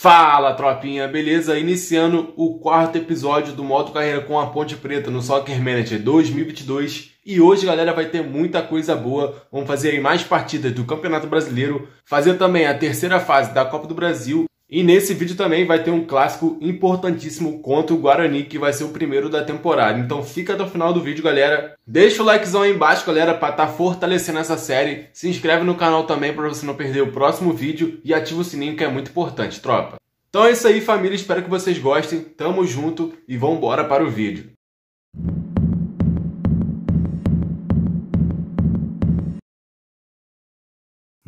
Fala, tropinha, beleza? Iniciando o quarto episódio do modo carreira com a Ponte Preta no Soccer Manager 2022. E hoje, galera, vai ter muita coisa boa. Vamos fazer aí mais partidas do Campeonato Brasileiro, fazer também a terceira fase da Copa do Brasil. E nesse vídeo também vai ter um clássico importantíssimo contra o Guarani, que vai ser o primeiro da temporada. Então fica até o final do vídeo, galera. Deixa o likezão aí embaixo, galera, para estar fortalecendo essa série. Se inscreve no canal também para você não perder o próximo vídeo e ativa o sininho, que é muito importante, tropa. Então é isso aí, família. Espero que vocês gostem. Tamo junto e vambora para o vídeo.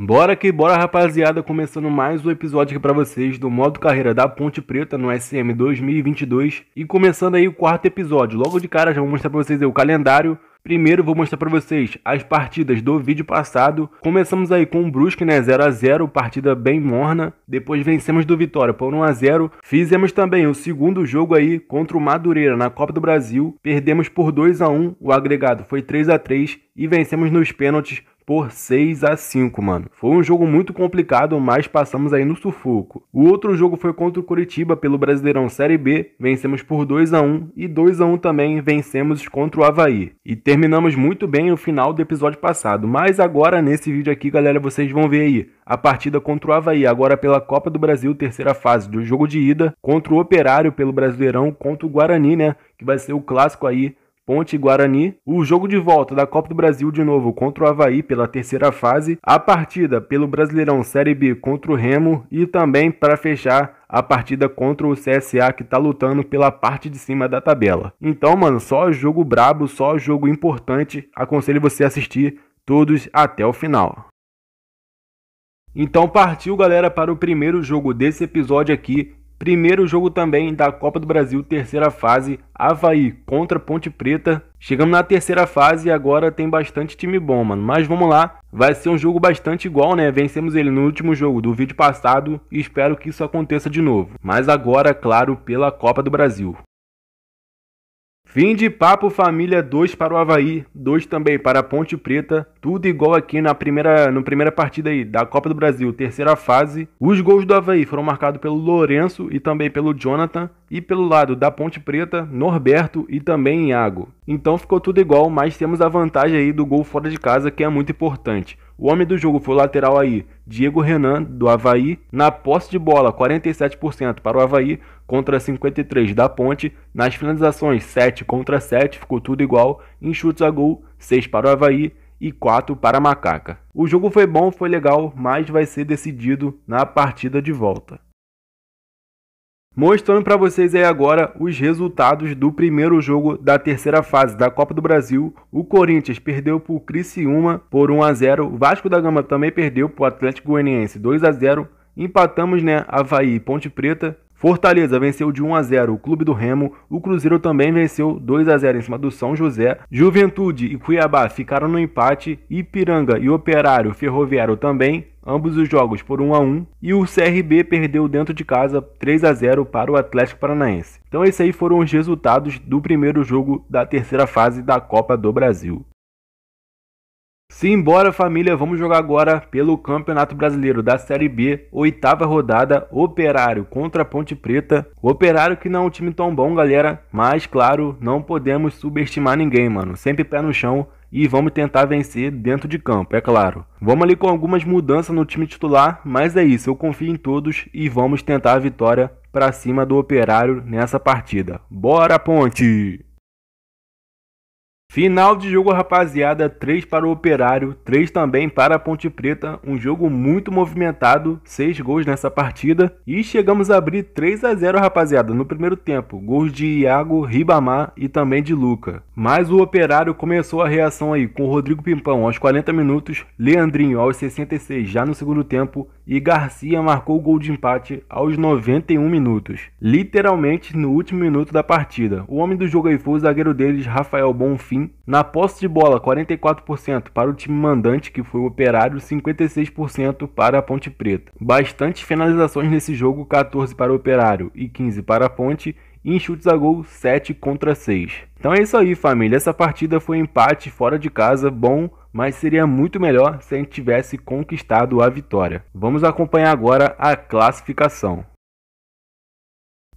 Bora que bora, rapaziada, começando mais um episódio aqui pra vocês do modo carreira da Ponte Preta no SM 2022 e começando aí o quarto episódio. Logo de cara já vou mostrar pra vocês aí o calendário. Primeiro vou mostrar pra vocês as partidas do vídeo passado. Começamos aí com o Brusque, né, 0 a 0, partida bem morna. Depois vencemos do Vitória por 1 a 0. Fizemos também o segundo jogo aí contra o Madureira na Copa do Brasil. Perdemos por 2 a 1, o agregado foi 3 a 3 e vencemos nos pênaltis por 6 a 5, mano. Foi um jogo muito complicado, mas passamos aí no sufoco. O outro jogo foi contra o Curitiba pelo Brasileirão Série B. Vencemos por 2 a 1 e 2 a 1 também vencemos contra o Avaí. E terminamos muito bem o final do episódio passado. Mas agora nesse vídeo aqui, galera, vocês vão ver aí a partida contra o Avaí, agora pela Copa do Brasil, terceira fase do jogo de ida, contra o Operário pelo Brasileirão, contra o Guarani, né, que vai ser o clássico aí, Ponte e Guarani, o jogo de volta da Copa do Brasil de novo contra o Avaí pela terceira fase, a partida pelo Brasileirão Série B contra o Remo e também para fechar a partida contra o CSA, que tá lutando pela parte de cima da tabela. Então, mano, só jogo brabo, só jogo importante, aconselho você a assistir todos até o final. Então partiu, galera, para o primeiro jogo desse episódio aqui. Primeiro jogo também da Copa do Brasil, terceira fase, Avaí contra Ponte Preta. Chegamos na terceira fase e agora tem bastante time bom, mano. Mas vamos lá, vai ser um jogo bastante igual, né? Vencemos ele no último jogo do vídeo passado e espero que isso aconteça de novo. Mas agora, claro, pela Copa do Brasil. Fim de papo, família. 2 para o Avaí, 2 também para a Ponte Preta. Tudo igual aqui na primeira partida aí da Copa do Brasil, terceira fase. Os gols do Avaí foram marcados pelo Lourenço e também pelo Jonathan. E pelo lado da Ponte Preta, Norberto e também Iago. Então ficou tudo igual, mas temos a vantagem aí do gol fora de casa, que é muito importante. O homem do jogo foi o lateral aí, Diego Renan, do Avaí. Na posse de bola, 47% para o Avaí, contra 53% da Ponte. Nas finalizações, 7 contra 7, ficou tudo igual. Em chutes a gol, 6 para o Avaí e 4 para a Macaca. O jogo foi bom, foi legal, mas vai ser decidido na partida de volta. Mostrando para vocês aí agora os resultados do primeiro jogo da terceira fase da Copa do Brasil. O Corinthians perdeu para o Criciúma por 1 a 0. O Vasco da Gama também perdeu para o Atlético Goianiense 2 a 0. Empatamos, né, Avaí e Ponte Preta. Fortaleza venceu de 1 a 0 o Clube do Remo. O Cruzeiro também venceu 2 a 0 em cima do São José. Juventude e Cuiabá ficaram no empate. Ipiranga e Operário Ferroviário também, ambos os jogos por 1 a 1. E o CRB perdeu dentro de casa 3 a 0 para o Atlético Paranaense. Então esses aí foram os resultados do primeiro jogo da terceira fase da Copa do Brasil. Simbora, família, vamos jogar agora pelo Campeonato Brasileiro da Série B, oitava rodada, Operário contra Ponte Preta. O Operário que não é um time tão bom, galera, mas claro, não podemos subestimar ninguém, mano. Sempre pé no chão e vamos tentar vencer dentro de campo, é claro. Vamos ali com algumas mudanças no time titular, mas é isso, eu confio em todos e vamos tentar a vitória pra cima do Operário nessa partida. Bora, Ponte! Final de jogo, rapaziada, 3 para o Operário, 3 também para a Ponte Preta, um jogo muito movimentado, 6 gols nessa partida e chegamos a abrir 3 a 0, rapaziada, no primeiro tempo, gols de Iago, Ribamar e também de Luca. Mas o Operário começou a reação aí com o Rodrigo Pimpão aos 40 minutos, Leandrinho aos 66 já no segundo tempo e Garcia marcou o gol de empate aos 91 minutos, literalmente no último minuto da partida. O homem do jogo aí foi o zagueiro deles, Rafael Bonfim. Na posse de bola, 44% para o time mandante, que foi o Operário, 56% para a Ponte Preta. Bastante finalizações nesse jogo, 14 para o Operário e 15 para a Ponte. E em chutes a gol, 7 contra 6. Então é isso aí, família. Essa partida foi empate fora de casa, bom, mas seria muito melhor se a gente tivesse conquistado a vitória. Vamos acompanhar agora a classificação.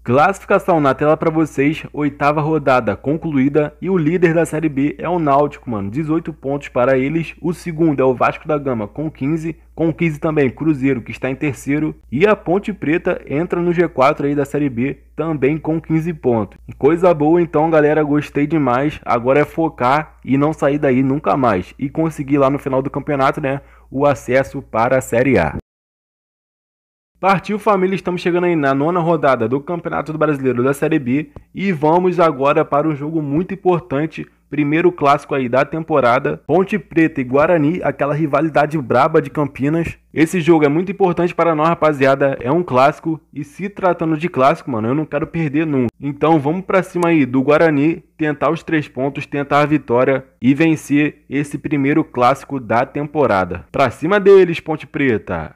Classificação na tela para vocês, oitava rodada concluída e o líder da Série B é o Náutico, mano, 18 pontos para eles. O segundo é o Vasco da Gama com 15 também Cruzeiro, que está em terceiro, e a Ponte Preta entra no G4 aí da Série B também com 15 pontos. Coisa boa então, galera, gostei demais. Agora é focar e não sair daí nunca mais e conseguir lá no final do campeonato, né, o acesso para a Série A. Partiu, família, estamos chegando aí na nona rodada do Campeonato Brasileiro da Série B e vamos agora para um jogo muito importante, primeiro clássico aí da temporada, Ponte Preta e Guarani, aquela rivalidade braba de Campinas. Esse jogo é muito importante para nós, rapaziada, é um clássico e se tratando de clássico, mano, eu não quero perder nunca. Então vamos para cima aí do Guarani, tentar os 3 pontos, tentar a vitória e vencer esse primeiro clássico da temporada. Pra cima deles, Ponte Preta!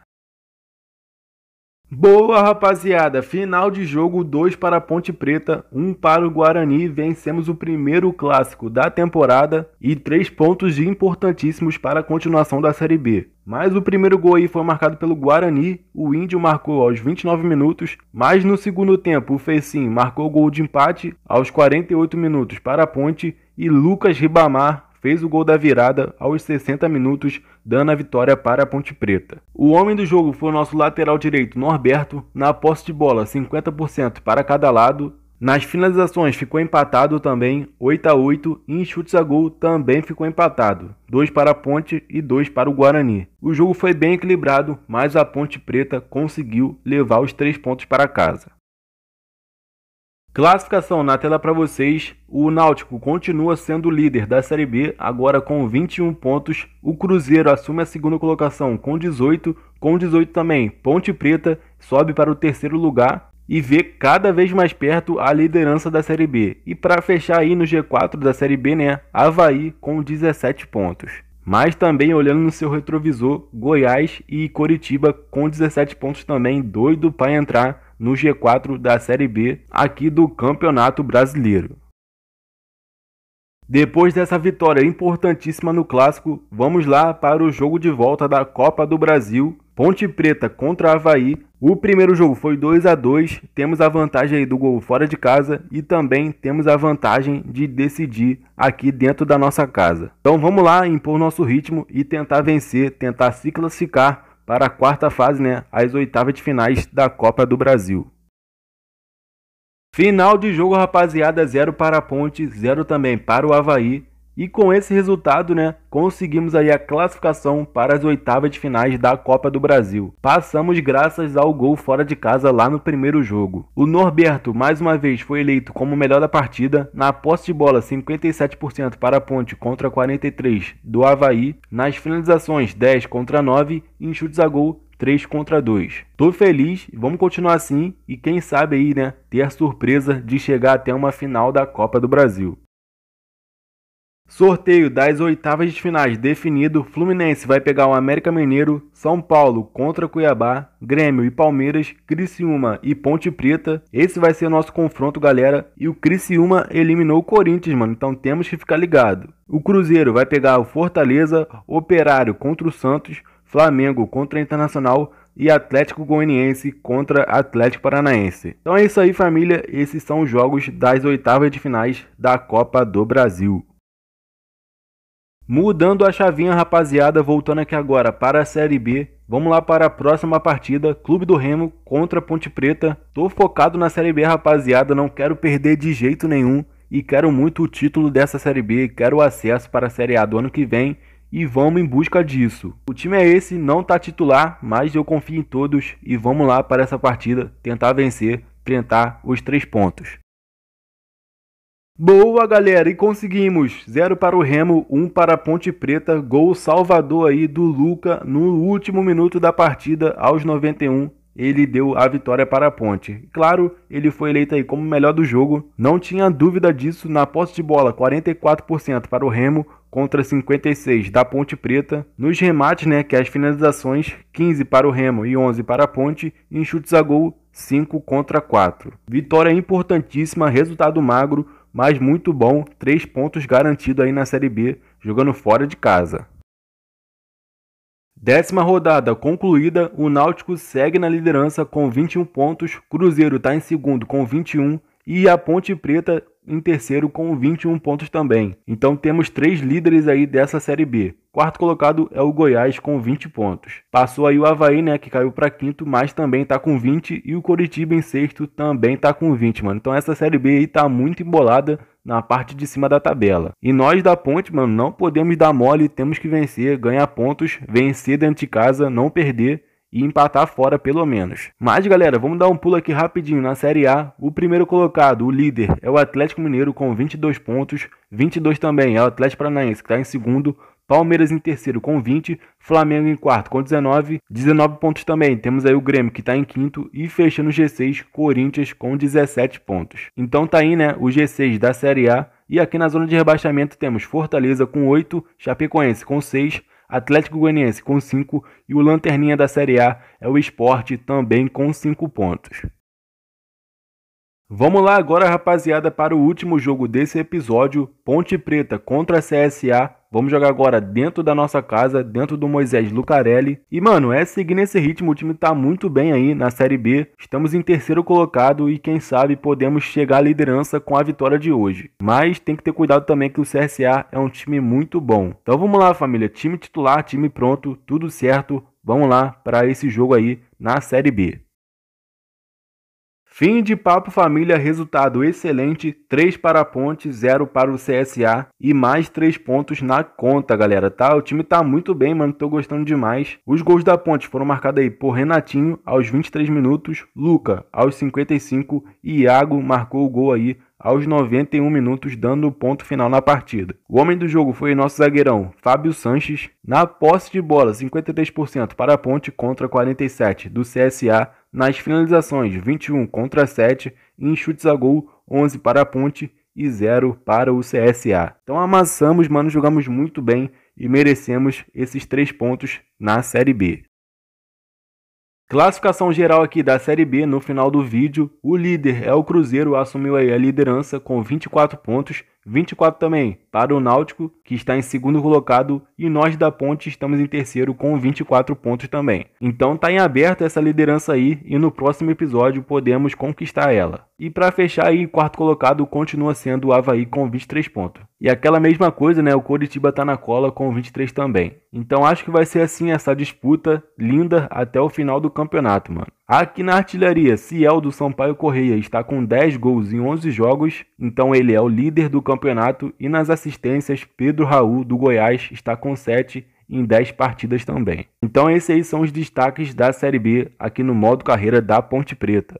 Boa, rapaziada, final de jogo, 2 para a Ponte Preta, 1 para o Guarani, vencemos o primeiro clássico da temporada e 3 pontos importantíssimos para a continuação da Série B. Mas o primeiro gol aí foi marcado pelo Guarani, o Índio marcou aos 29 minutos, mas no segundo tempo o Fecim marcou o gol de empate aos 48 minutos para a Ponte e Lucas Ribamar fez o gol da virada aos 60 minutos, dando a vitória para a Ponte Preta. O homem do jogo foi o nosso lateral direito, Norberto, na posse de bola 50% para cada lado. Nas finalizações ficou empatado também, 8-8, e em chutes a gol também ficou empatado, 2 para a Ponte e 2 para o Guarani. O jogo foi bem equilibrado, mas a Ponte Preta conseguiu levar os 3 pontos para casa. Classificação na tela para vocês, o Náutico continua sendo o líder da Série B, agora com 21 pontos, o Cruzeiro assume a segunda colocação com 18 também, Ponte Preta sobe para o terceiro lugar e vê cada vez mais perto a liderança da Série B. E para fechar aí no G4 da Série B, né, Avaí com 17 pontos. Mas também olhando no seu retrovisor, Goiás e Coritiba com 17 pontos também, doido para entrar no G4 da Série B aqui do Campeonato Brasileiro. Depois dessa vitória importantíssima no Clássico, vamos lá para o jogo de volta da Copa do Brasil, Ponte Preta contra Avaí. O primeiro jogo foi 2-2, temos a vantagem aí do gol fora de casa e também temos a vantagem de decidir aqui dentro da nossa casa. Então vamos lá impor nosso ritmo e tentar vencer, tentar se classificar para a quarta fase, né, as oitavas de finais da Copa do Brasil. Final de jogo, rapaziada, 0 para a Ponte, 0 também para o Avaí. E com esse resultado, né, conseguimos aí a classificação para as oitavas de finais da Copa do Brasil. Passamos graças ao gol fora de casa lá no primeiro jogo. O Norberto, mais uma vez, foi eleito como o melhor da partida. Na posse de bola, 57% para a Ponte contra 43% do Avaí. Nas finalizações, 10 contra 9. E em chutes a gol, 3-2. Tô feliz, vamos continuar assim e quem sabe aí, né, ter a surpresa de chegar até uma final da Copa do Brasil. Sorteio das oitavas de finais definido, Fluminense vai pegar o América Mineiro, São Paulo contra Cuiabá, Grêmio e Palmeiras, Criciúma e Ponte Preta. Esse vai ser o nosso confronto, galera, e o Criciúma eliminou o Corinthians, mano, então temos que ficar ligado. O Cruzeiro vai pegar o Fortaleza, Operário contra o Santos, Flamengo contra o Internacional e Atlético Goianiense contra Atlético Paranaense. Então é isso aí, família, esses são os jogos das oitavas de finais da Copa do Brasil. Mudando a chavinha, rapaziada, voltando aqui agora para a Série B. Vamos lá para a próxima partida, Clube do Remo contra Ponte Preta. Tô focado na Série B, rapaziada, não quero perder de jeito nenhum. E quero muito o título dessa Série B, quero o acesso para a Série A do ano que vem. E vamos em busca disso. O time é esse, não tá titular, mas eu confio em todos. E vamos lá para essa partida, tentar vencer, tentar os 3 pontos. Boa, galera, e conseguimos, 0 para o Remo, 1 para a Ponte Preta, gol salvador aí do Luca no último minuto da partida, aos 91, ele deu a vitória para a Ponte. Claro, ele foi eleito aí como o melhor do jogo, não tinha dúvida disso. Na posse de bola, 44% para o Remo, contra 56% da Ponte Preta. Nos remates, né, que é as finalizações, 15 para o Remo e 11 para a Ponte, em chutes a gol, 5-4. Vitória importantíssima, resultado magro, mas muito bom, 3 pontos garantidos aí na Série B, jogando fora de casa. 10ª rodada concluída, o Náutico segue na liderança com 21 pontos, Cruzeiro está em segundo com 21 e a Ponte Preta em terceiro com 21 pontos também. Então temos 3 líderes aí dessa Série B. Quarto colocado é o Goiás com 20 pontos. Passou aí o Avaí, né, que caiu para quinto, mas também tá com 20 e o Coritiba em sexto também tá com 20, mano. Então essa Série B aí tá muito embolada na parte de cima da tabela. E nós da Ponte, mano, não podemos dar mole, temos que vencer, ganhar pontos, vencer dentro de casa, não perder e empatar fora pelo menos. Mas galera, vamos dar um pulo aqui rapidinho na Série A. O primeiro colocado, o líder, é o Atlético Mineiro com 22 pontos, 22 também é o Atlético Paranaense que está em segundo, Palmeiras em terceiro com 20, Flamengo em quarto com 19, 19 pontos também. Temos aí o Grêmio que está em quinto e fechando o G6, Corinthians com 17 pontos. Então tá aí, né, o G6 da Série A. E aqui na zona de rebaixamento temos Fortaleza com 8, Chapecoense com 6, Atlético Goianiense com 5 e o lanterninha da Série A é o Sport também com 5 pontos. Vamos lá agora, rapaziada, para o último jogo desse episódio, Ponte Preta contra a CSA. Vamos jogar agora dentro da nossa casa, dentro do Moisés Lucarelli. E, mano, é seguir nesse ritmo, o time tá muito bem aí na Série B. Estamos em terceiro colocado e, quem sabe, podemos chegar à liderança com a vitória de hoje. Mas tem que ter cuidado também que o CSA é um time muito bom. Então vamos lá, família. Time titular, time pronto, tudo certo. Vamos lá para esse jogo aí na Série B. Fim de papo, família, resultado excelente, 3 para a Ponte, 0 para o CSA e mais 3 pontos na conta, galera, tá? O time tá muito bem, mano, tô gostando demais. Os gols da Ponte foram marcados aí por Renatinho aos 23 minutos, Luca aos 55 e Iago marcou o gol aí aos 91 minutos, dando o ponto final na partida. O homem do jogo foi nosso zagueirão, Fábio Sanches. Na posse de bola, 53% para a Ponte contra 47% do CSA. Nas finalizações, 21 contra 7. E em chutes a gol, 11 para a Ponte e 0 para o CSA. Então amassamos, mano, jogamos muito bem e merecemos esses 3 pontos na Série B. Classificação geral aqui da Série B no final do vídeo. O líder é o Cruzeiro, assumiu aí a liderança com 24 pontos. 24 também para o Náutico, que está em segundo colocado, e nós da Ponte estamos em terceiro com 24 pontos também. Então tá em aberto essa liderança aí e no próximo episódio podemos conquistar ela. E para fechar aí, quarto colocado continua sendo o Avaí com 23 pontos. E aquela mesma coisa, né, o Coritiba tá na cola com 23 também. Então acho que vai ser assim essa disputa linda até o final do campeonato, mano. Aqui na artilharia, Ciel do Sampaio Correia está com 10 gols em 11 jogos, então ele é o líder do campeonato. E nas assistências, Pedro Raul do Goiás está com 7 em 10 partidas também. Então esses aí são os destaques da Série B aqui no modo carreira da Ponte Preta.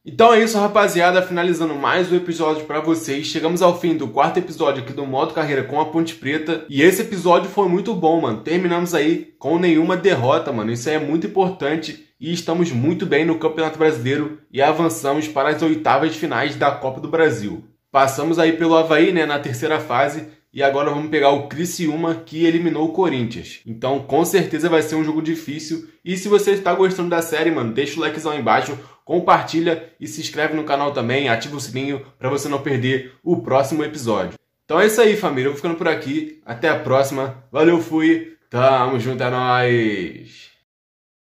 Então é isso, rapaziada, finalizando mais um episódio pra vocês. Chegamos ao fim do quarto episódio aqui do modo carreira com a Ponte Preta. E esse episódio foi muito bom, mano. Terminamos aí com nenhuma derrota, mano. Isso aí é muito importante. E estamos muito bem no Campeonato Brasileiro e avançamos para as oitavas de finais da Copa do Brasil. Passamos aí pelo Avaí, né, na terceira fase. E agora vamos pegar o Criciúma, que eliminou o Corinthians. Então, com certeza vai ser um jogo difícil. E se você está gostando da série, mano, deixa o likezão aí embaixo, compartilha e se inscreve no canal também, ativa o sininho para você não perder o próximo episódio. Então é isso aí, família. Eu vou ficando por aqui. Até a próxima. Valeu, fui. Tamo junto, é nóis.